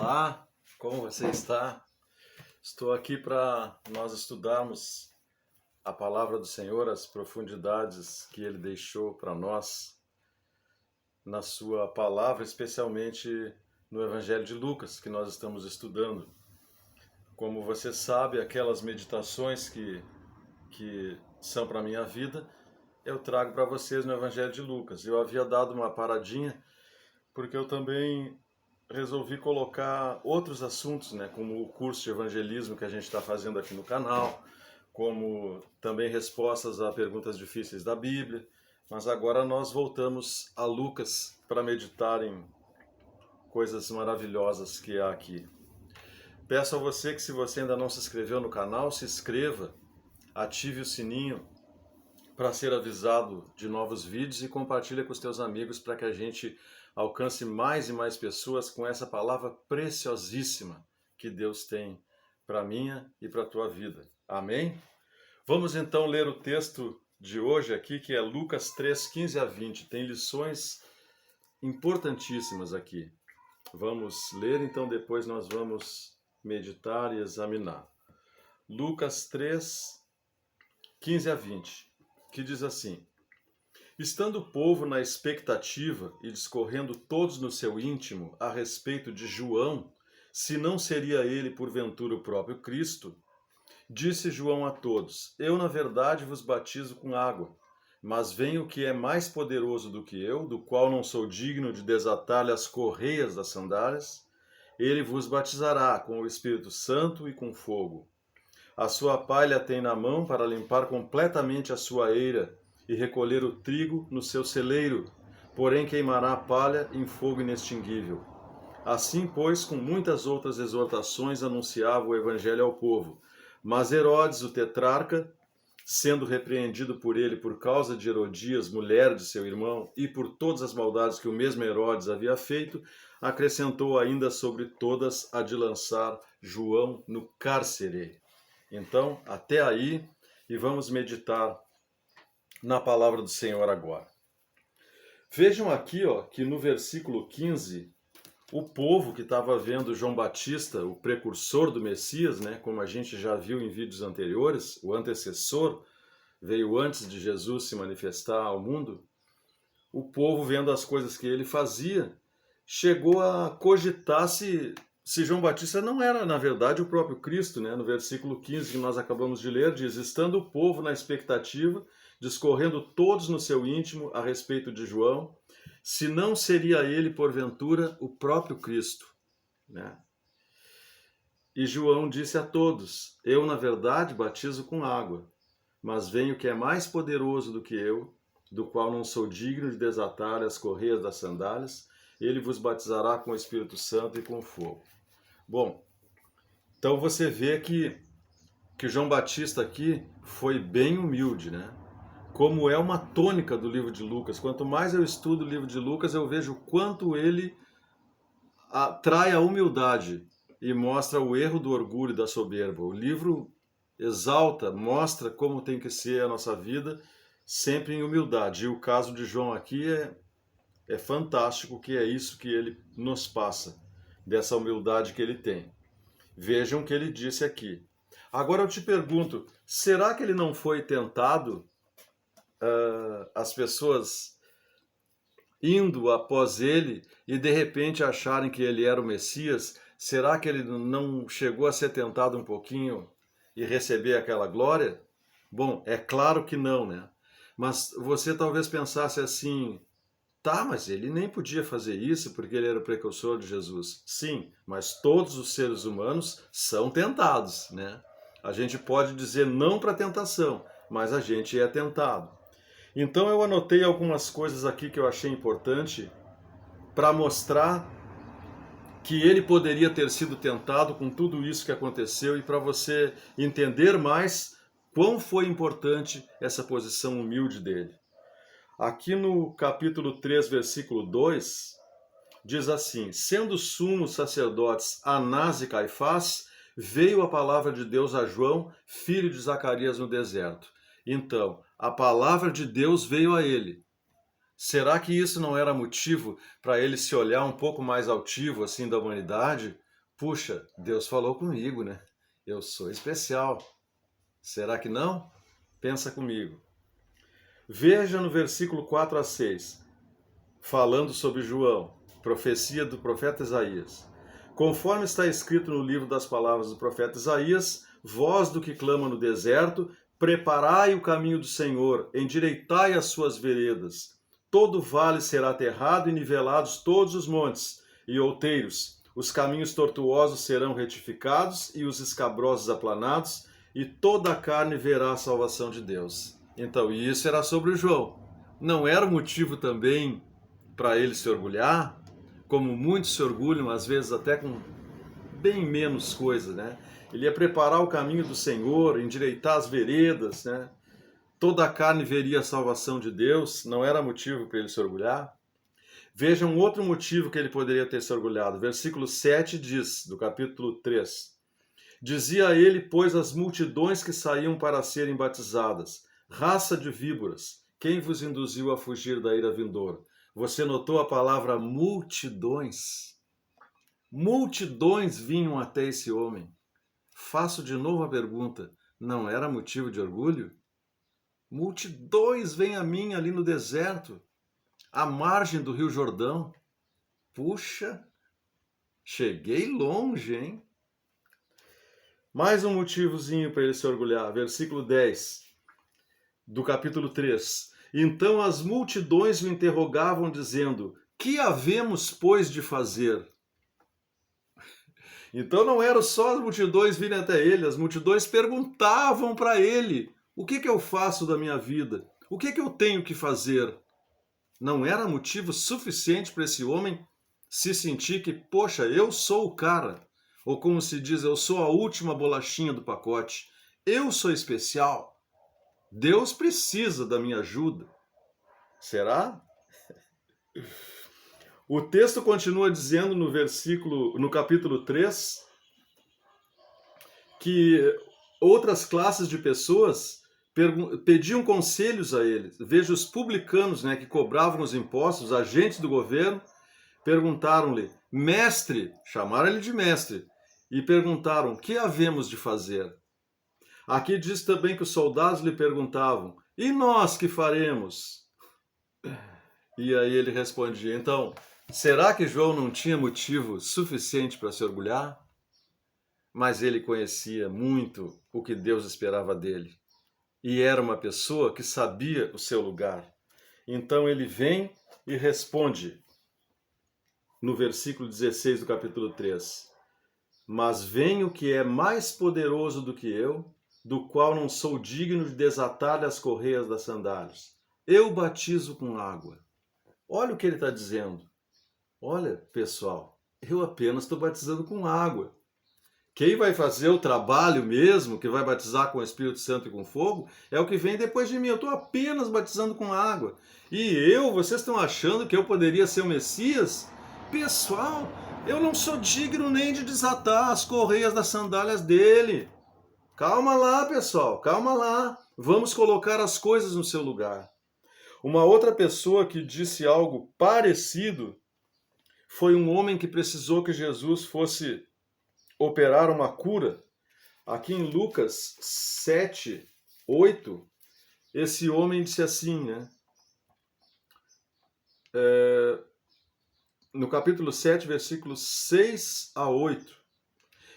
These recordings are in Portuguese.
Olá, como você está? Estou aqui para nós estudarmos a palavra do Senhor, as profundidades que Ele deixou para nós na sua palavra, especialmente no Evangelho de Lucas, que nós estamos estudando. Como você sabe, aquelas meditações que são para a minha vida, eu trago para vocês no Evangelho de Lucas. Eu havia dado uma paradinha, porque eu também resolvi colocar outros assuntos, né, como o curso de evangelismo que a gente está fazendo aqui no canal, como também respostas a perguntas difíceis da Bíblia. Mas agora nós voltamos a Lucas para meditar em coisas maravilhosas que há aqui. Peço a você que, se você ainda não se inscreveu no canal, se inscreva, ative o sininho para ser avisado de novos vídeos e compartilhe com os teus amigos para que a gente alcance mais e mais pessoas com essa palavra preciosíssima que Deus tem para a minha e para a tua vida. Amém? Vamos então ler o texto de hoje aqui, que é Lucas 3, 15 a 20. Tem lições importantíssimas aqui. Vamos ler, então depois nós vamos meditar e examinar. Lucas 3, 15 a 20, que diz assim: Estando o povo na expectativa e discorrendo todos no seu íntimo a respeito de João, se não seria ele porventura o próprio Cristo, disse João a todos: Eu, na verdade, vos batizo com água, mas vem o que é mais poderoso do que eu, do qual não sou digno de desatar-lhe as correias das sandálias. Ele vos batizará com o Espírito Santo e com fogo. A sua palha tem na mão para limpar completamente a sua eira e recolher o trigo no seu celeiro, porém queimará a palha em fogo inextinguível. Assim, pois, com muitas outras exortações anunciava o evangelho ao povo. Mas Herodes, o tetrarca, sendo repreendido por ele por causa de Herodias, mulher de seu irmão, e por todas as maldades que o mesmo Herodes havia feito, acrescentou ainda sobre todas a de lançar João no cárcere. Então, até aí, e vamos meditar na palavra do Senhor agora. Vejam aqui, que no versículo 15, o povo que estava vendo João Batista, o precursor do Messias, né, como a gente já viu em vídeos anteriores, o antecessor, veio antes de Jesus se manifestar ao mundo, o povo vendo as coisas que ele fazia, chegou a cogitar se João Batista não era, na verdade, o próprio Cristo, né? No versículo 15 que nós acabamos de ler, diz: Estando o povo na expectativa, discorrendo todos no seu íntimo a respeito de João, se não seria ele, porventura, o próprio Cristo, né? E João disse a todos: Eu, na verdade, batizo com água, mas vem o que é mais poderoso do que eu, do qual não sou digno de desatar as correias das sandálias. Ele vos batizará com o Espírito Santo e com fogo. Bom, então você vê que João Batista aqui foi bem humilde, né? Como é uma tônica do livro de Lucas. Quanto mais eu estudo o livro de Lucas, eu vejo o quanto ele atrai a humildade e mostra o erro do orgulho e da soberba. O livro exalta, mostra como tem que ser a nossa vida, sempre em humildade. E o caso de João aqui é fantástico, que é isso que ele nos passa, dessa humildade que ele tem. Vejam o que ele disse aqui. Agora eu te pergunto, será que ele não foi tentado? As pessoas indo após ele e de repente acharem que ele era o Messias, será que ele não chegou a ser tentado um pouquinho e receber aquela glória? Bom, é claro que não, né? Mas você talvez pensasse assim: tá, mas ele nem podia fazer isso porque ele era o precursor de Jesus. Sim, mas todos os seres humanos são tentados, né? A gente pode dizer não para a tentação, mas a gente é tentado. Então eu anotei algumas coisas aqui que eu achei importante para mostrar que ele poderia ter sido tentado com tudo isso que aconteceu e para você entender mais quão foi importante essa posição humilde dele. Aqui no capítulo 3, versículo 2, diz assim: Sendo sumos sacerdotes Anás e Caifás, veio a palavra de Deus a João, filho de Zacarias, no deserto. Então, a palavra de Deus veio a ele. Será que isso não era motivo para ele se olhar um pouco mais altivo assim da humanidade? Puxa, Deus falou comigo, né? Eu sou especial. Será que não? Pensa comigo. Veja no versículo 4 a 6, falando sobre João, profecia do profeta Isaías. Conforme está escrito no livro das palavras do profeta Isaías, voz do que clama no deserto, preparai o caminho do Senhor, endireitai as suas veredas. Todo vale será aterrado e nivelados todos os montes e outeiros. Os caminhos tortuosos serão retificados e os escabrosos aplanados, e toda a carne verá a salvação de Deus. Então, isso era sobre o João. Não era motivo também para ele se orgulhar, como muitos se orgulham, às vezes até com bem menos coisa, né? Ele ia preparar o caminho do Senhor, endireitar as veredas, né? Toda a carne veria a salvação de Deus, não era motivo para ele se orgulhar. Veja um outro motivo que ele poderia ter se orgulhado. Versículo 7 diz, do capítulo 3. Dizia ele, pois, as multidões que saíam para serem batizadas: raça de víboras, quem vos induziu a fugir da ira vindoura? Você notou a palavra multidões? Multidões vinham até esse homem. Faço de novo a pergunta: não era motivo de orgulho? Multidões vêm a mim ali no deserto, à margem do Rio Jordão. Puxa, cheguei longe, hein? Mais um motivozinho para ele se orgulhar. Versículo 10 do capítulo 3. Então as multidões o interrogavam, dizendo: que havemos, pois, de fazer? Então não eram só as multidões virem até ele, as multidões perguntavam para ele: o que eu faço da minha vida? O que eu tenho que fazer? Não era motivo suficiente para esse homem se sentir que, poxa, eu sou o cara. Ou como se diz, eu sou a última bolachinha do pacote. Eu sou especial. Deus precisa da minha ajuda. Será? O texto continua dizendo no capítulo 3, que outras classes de pessoas pediam conselhos a ele. Veja os publicanos, né, que cobravam os impostos, os agentes do governo, perguntaram-lhe: mestre, chamaram ele de mestre, e perguntaram: o que havemos de fazer? Aqui diz também que os soldados lhe perguntavam: e nós que faremos? E aí ele respondia: então, será que João não tinha motivo suficiente para se orgulhar? Mas ele conhecia muito o que Deus esperava dele. E era uma pessoa que sabia o seu lugar. Então ele vem e responde no versículo 16 do capítulo 3. Mas vem o que é mais poderoso do que eu, do qual não sou digno de desatar-lhe as correias das sandálias. Eu batizo com água. Olha o que ele está dizendo. Olha, pessoal, eu apenas estou batizando com água. Quem vai fazer o trabalho mesmo, que vai batizar com o Espírito Santo e com fogo, é o que vem depois de mim. Eu estou apenas batizando com água. E vocês estão achando que eu poderia ser o Messias? Pessoal, eu não sou digno nem de desatar as correias das sandálias dele. Calma lá, pessoal, calma lá. Vamos colocar as coisas no seu lugar. Uma outra pessoa que disse algo parecido foi um homem que precisou que Jesus fosse operar uma cura. Aqui em Lucas 7, 8, esse homem disse assim, né? No capítulo 7, versículos 6 a 8.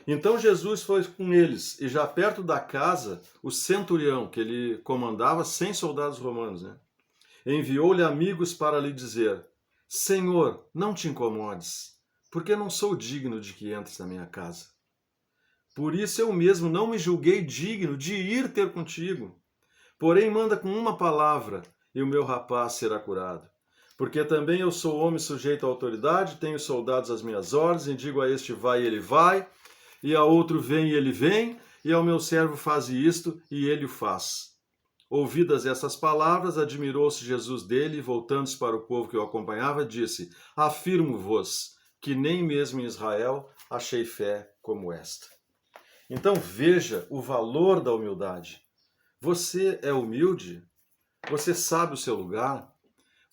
Então Jesus foi com eles, e já perto da casa, o centurião, que ele comandava 100 soldados romanos, né? Enviou-lhe amigos para lhe dizer: Senhor, não te incomodes, porque não sou digno de que entres na minha casa. Por isso eu mesmo não me julguei digno de ir ter contigo. Porém, manda com uma palavra, e o meu rapaz será curado. Porque também eu sou homem sujeito à autoridade, tenho soldados às minhas ordens, e digo a este vai e ele vai, e a outro vem e ele vem, e ao meu servo faze isto e ele o faz. Ouvidas essas palavras, admirou-se Jesus dele e, voltando-se para o povo que o acompanhava, disse: afirmo-vos que nem mesmo em Israel achei fé como esta. Então veja o valor da humildade. Você é humilde? Você sabe o seu lugar?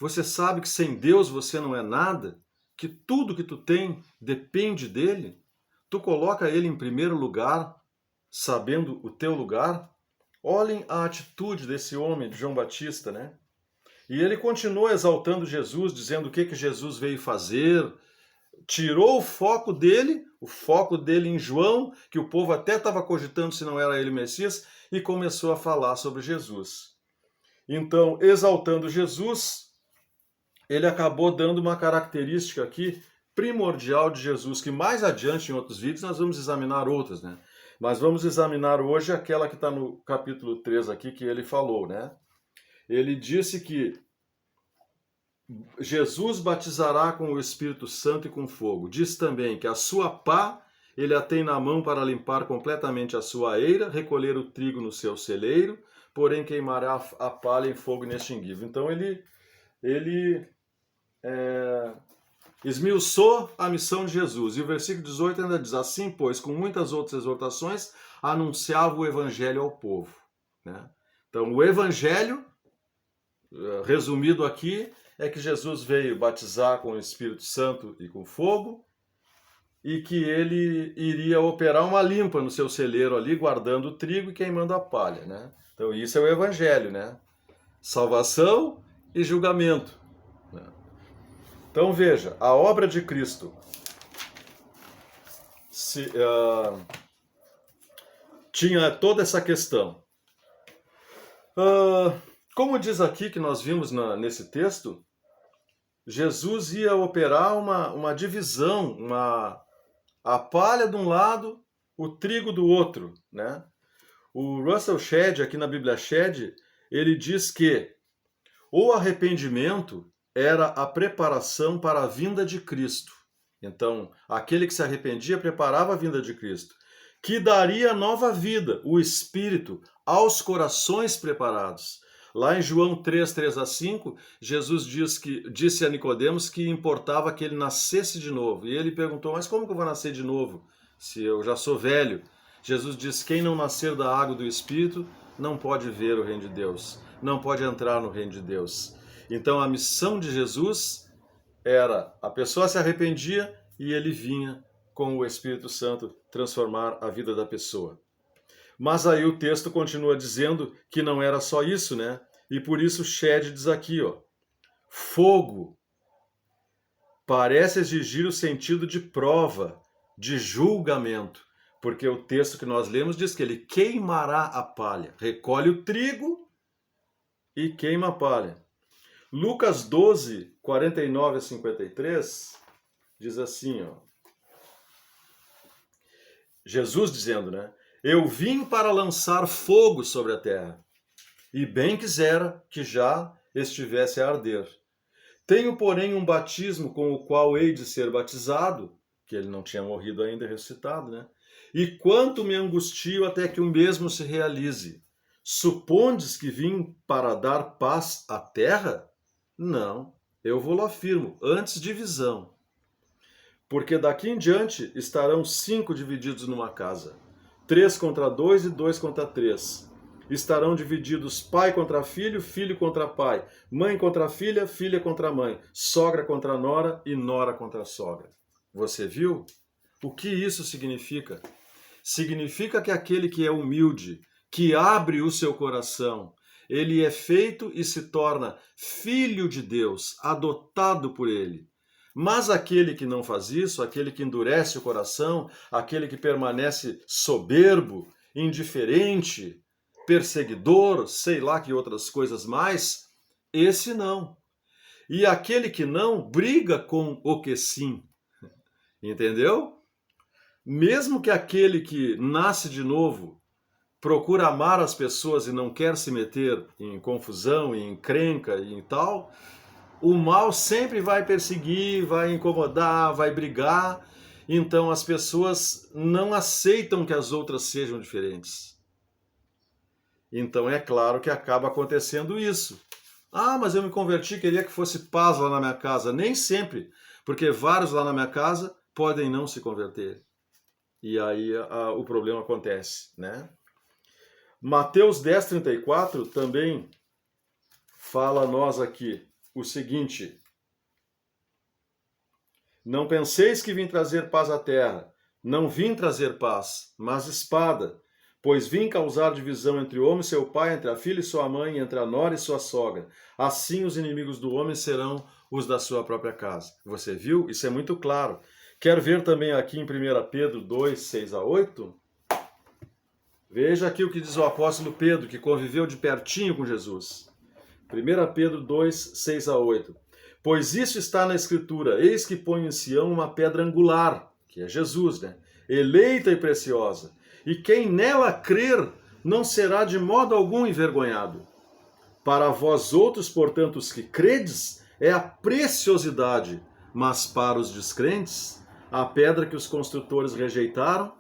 Você sabe que sem Deus você não é nada? Que tudo que tu tem depende dele? Tu coloca ele em primeiro lugar, sabendo o teu lugar? Olhem a atitude desse homem, de João Batista, né? E ele continuou exaltando Jesus, dizendo o que Jesus veio fazer, tirou o foco dele em João, que o povo até estava cogitando se não era ele o Messias, e começou a falar sobre Jesus. Então, exaltando Jesus, ele acabou dando uma característica aqui primordial de Jesus, que mais adiante em outros vídeos nós vamos examinar outras, né? Mas vamos examinar hoje aquela que está no capítulo 3 aqui, que ele falou, né? Ele disse que Jesus batizará com o Espírito Santo e com fogo. Diz também que a sua pá ele a tem na mão para limpar completamente a sua eira, recolher o trigo no seu celeiro, porém queimará a palha em fogo inextinguível. Então ele esmiuçou a missão de Jesus. E o versículo 18 ainda diz assim, pois, com muitas outras exortações, anunciava o evangelho ao povo. Né? Então, o evangelho, resumido aqui, é que Jesus veio batizar com o Espírito Santo e com fogo, e que ele iria operar uma limpa no seu celeiro ali, guardando o trigo e queimando a palha. Né? Então, isso é o evangelho, né? Salvação e julgamento. Então veja, a obra de Cristo tinha toda essa questão. Como diz aqui que nós vimos nesse texto, Jesus ia operar uma divisão, a palha de um lado, o trigo do outro. Né? O Russell Shedd, aqui na Bíblia Shedd, ele diz que o arrependimento era a preparação para a vinda de Cristo. Então, aquele que se arrependia preparava a vinda de Cristo, que daria nova vida, o Espírito, aos corações preparados. Lá em João 3, 3-5, Jesus disse a Nicodemos que importava que ele nascesse de novo. E ele perguntou, mas como que eu vou nascer de novo, se eu já sou velho? Jesus disse, quem não nascer da água do Espírito não pode ver o reino de Deus, não pode entrar no reino de Deus. Então a missão de Jesus era, a pessoa se arrependia e ele vinha com o Espírito Santo transformar a vida da pessoa. Mas aí o texto continua dizendo que não era só isso, né? E por isso Shedd diz aqui, ó, fogo parece exigir o sentido de prova, de julgamento, porque o texto que nós lemos diz que ele queimará a palha, recolhe o trigo e queima a palha. Lucas 12, 49-53, diz assim, ó, Jesus dizendo, né? Eu vim para lançar fogo sobre a terra, e bem quisera que já estivesse a arder. Tenho, porém, um batismo com o qual hei de ser batizado, que ele não tinha morrido ainda e ressuscitado, né? E quanto me angustio até que o mesmo se realize. Supondes que vim para dar paz à terra? Não, eu vou-lo afirmo, antes divisão. Porque daqui em diante estarão 5 divididos numa casa, 3 contra 2 e 2 contra 3. Estarão divididos pai contra filho, filho contra pai, mãe contra filha, filha contra mãe, sogra contra nora e nora contra sogra. Você viu? O que isso significa? Significa que aquele que é humilde, que abre o seu coração, ele é feito e se torna filho de Deus, adotado por ele. Mas aquele que não faz isso, aquele que endurece o coração, aquele que permanece soberbo, indiferente, perseguidor, sei lá que outras coisas mais, esse não. E aquele que não, briga com o que sim. Entendeu? Mesmo que aquele que nasce de novo, procura amar as pessoas e não quer se meter em confusão, em encrenca e em tal, o mal sempre vai perseguir, vai incomodar, vai brigar. Então as pessoas não aceitam que as outras sejam diferentes. Então é claro que acaba acontecendo isso. Ah, mas eu me converti, queria que fosse paz lá na minha casa. Nem sempre, porque vários lá na minha casa podem não se converter. E aí o problema acontece, né? Mateus 10:34 também fala a nós aqui o seguinte: não penseis que vim trazer paz à terra. Não vim trazer paz, mas espada, pois vim causar divisão entre o homem e seu pai, entre a filha e sua mãe, entre a nora e sua sogra. Assim os inimigos do homem serão os da sua própria casa. Você viu? Isso é muito claro. Quer ver também aqui em 1 Pedro 2, 6 a 8? Veja aqui o que diz o apóstolo Pedro, que conviveu de pertinho com Jesus. 1 Pedro 2, 6 a 8. Pois isso está na Escritura, eis que ponho em Sião uma pedra angular, que é Jesus, né? Eleita e preciosa. E quem nela crer não será de modo algum envergonhado. Para vós outros, portanto, os que credes, é a preciosidade, mas para os descrentes, a pedra que os construtores rejeitaram,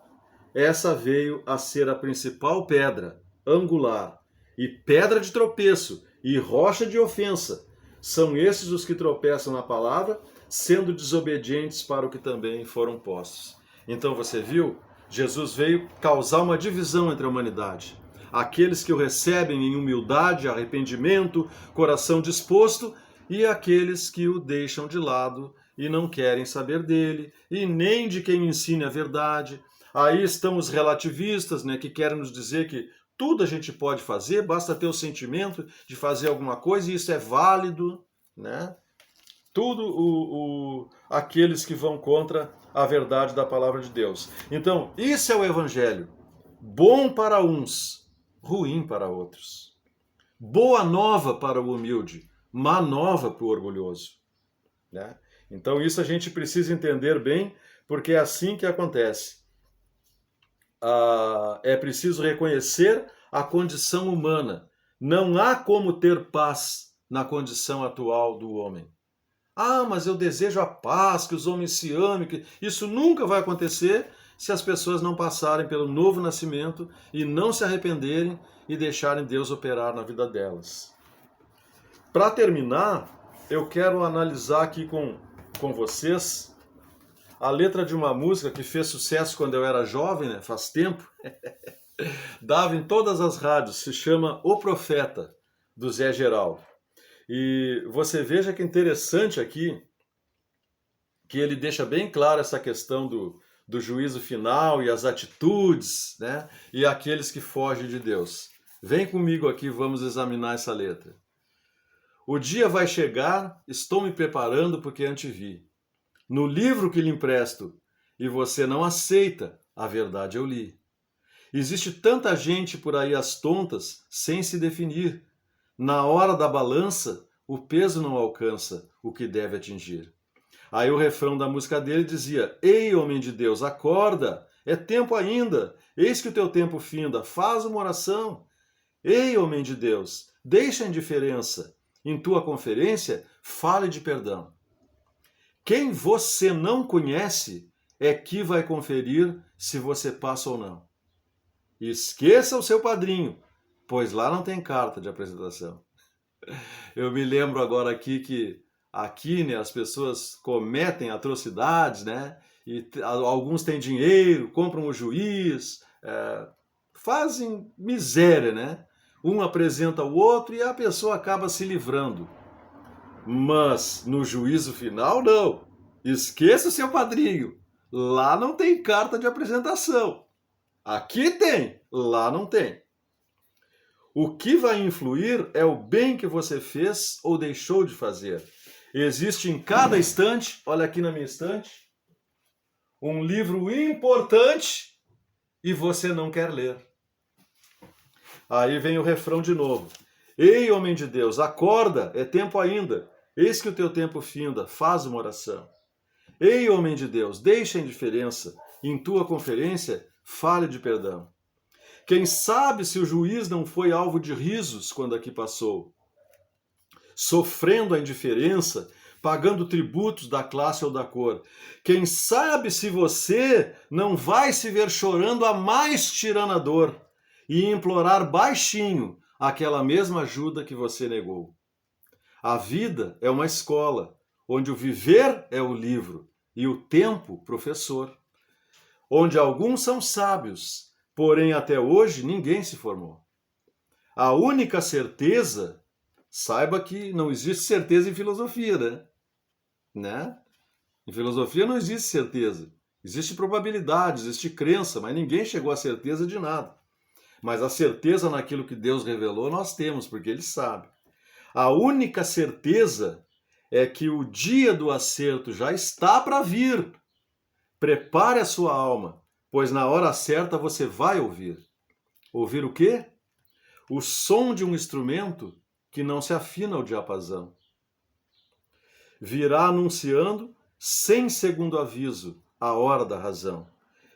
essa veio a ser a principal pedra, angular, e pedra de tropeço, e rocha de ofensa. São esses os que tropeçam na palavra, sendo desobedientes para o que também foram postos. Então você viu? Jesus veio causar uma divisão entre a humanidade. Aqueles que o recebem em humildade, arrependimento, coração disposto, e aqueles que o deixam de lado e não querem saber dele, e nem de quem ensine a verdade. Aí estão os relativistas, né, que querem nos dizer que tudo a gente pode fazer, basta ter o sentimento de fazer alguma coisa e isso é válido, né? Tudo aqueles que vão contra a verdade da palavra de Deus. Então, isso é o evangelho. Bom para uns, ruim para outros. Boa nova para o humilde, má nova para o orgulhoso, né? Então isso a gente precisa entender bem, porque é assim que acontece. É preciso reconhecer a condição humana. Não há como ter paz na condição atual do homem. Ah, mas eu desejo a paz, que os homens se amem. Que... Isso nunca vai acontecer se as pessoas não passarem pelo novo nascimento e não se arrependerem e deixarem Deus operar na vida delas. Para terminar, eu quero analisar aqui com vocês a letra de uma música que fez sucesso quando eu era jovem, né? Faz tempo. Dava em todas as rádios, se chama O Profeta, do Zé Geraldo. E você veja que interessante aqui, que ele deixa bem claro essa questão do juízo final e as atitudes, né? E aqueles que fogem de Deus. Vem comigo aqui, vamos examinar essa letra. O dia vai chegar, estou me preparando porque antevi. No livro que lhe empresto, e você não aceita, a verdade eu li. Existe tanta gente por aí às tontas, sem se definir. Na hora da balança, o peso não alcança o que deve atingir. Aí o refrão da música dele dizia: Ei, homem de Deus, acorda, é tempo ainda, eis que o teu tempo finda, faz uma oração. Ei, homem de Deus, deixa a indiferença, em tua conferência, fale de perdão. Quem você não conhece é que vai conferir se você passa ou não. Esqueça o seu padrinho, pois lá não tem carta de apresentação. Eu me lembro agora aqui que aqui, né, as pessoas cometem atrocidades, né? E alguns têm dinheiro, compram o juiz, fazem miséria, né? Um apresenta o outro e a pessoa acaba se livrando. Mas no juízo final, não. Esqueça o seu padrinho. Lá não tem carta de apresentação. Aqui tem, lá não tem. O que vai influir é o bem que você fez ou deixou de fazer. Existe em cada estante, olha aqui na minha estante, um livro importante e você não quer ler. Aí vem o refrão de novo. Ei, homem de Deus, acorda, é tempo ainda. Eis que o teu tempo finda, faz uma oração. Ei, homem de Deus, deixa a indiferença. Em tua conferência, fale de perdão. Quem sabe se o juiz não foi alvo de risos quando aqui passou, sofrendo a indiferença, pagando tributos da classe ou da cor. Quem sabe se você não vai se ver chorando a mais tirana dor e implorar baixinho aquela mesma ajuda que você negou. A vida é uma escola, onde o viver é o livro e o tempo professor, onde alguns são sábios, porém até hoje ninguém se formou. A única certeza, saiba que não existe certeza em filosofia, né? Em filosofia não existe certeza, Existe probabilidade, existe crença, mas ninguém chegou à certeza de nada. Mas a certeza naquilo que Deus revelou nós temos, porque Ele sabe. A única certeza é que o dia do acerto já está para vir. Prepare a sua alma, pois na hora certa você vai ouvir. Ouvir o quê? O som de um instrumento que não se afina ao diapasão. Virá anunciando, sem segundo aviso, a hora da razão.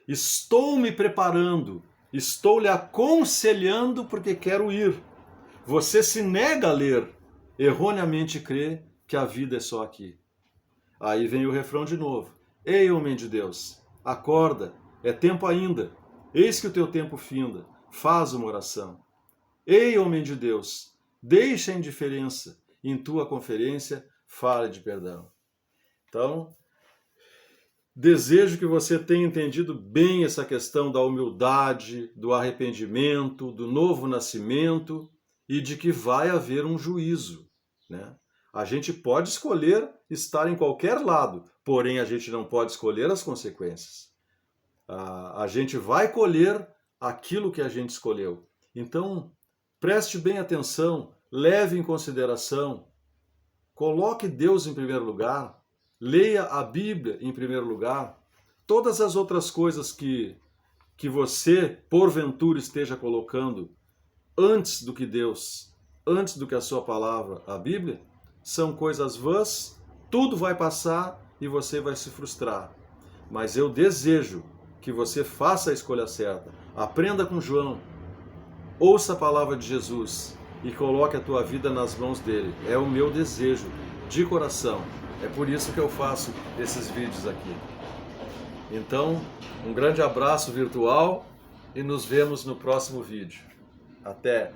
Estou me preparando, estou lhe aconselhando porque quero ir. Você se nega a ler, erroneamente crê que a vida é só aqui. Aí vem o refrão de novo. Ei, homem de Deus, acorda, é tempo ainda. Eis que o teu tempo finda, faz uma oração. Ei, homem de Deus, deixa a indiferença, em tua conferência fale de perdão. Então, desejo que você tenha entendido bem essa questão da humildade, do arrependimento, do novo nascimento e de que vai haver um juízo, né? A gente pode escolher estar em qualquer lado, porém a gente não pode escolher as consequências. A gente vai colher aquilo que a gente escolheu. Então, preste bem atenção, leve em consideração, coloque Deus em primeiro lugar, leia a Bíblia em primeiro lugar. Todas as outras coisas que você, porventura, esteja colocando antes do que Deus, antes do que a sua palavra, a Bíblia, são coisas vãs, tudo vai passar e você vai se frustrar. Mas eu desejo que você faça a escolha certa. Aprenda com João, ouça a palavra de Jesus e coloque a tua vida nas mãos dele. É o meu desejo de coração. É por isso que eu faço esses vídeos aqui. Então, um grande abraço virtual e nos vemos no próximo vídeo. Até!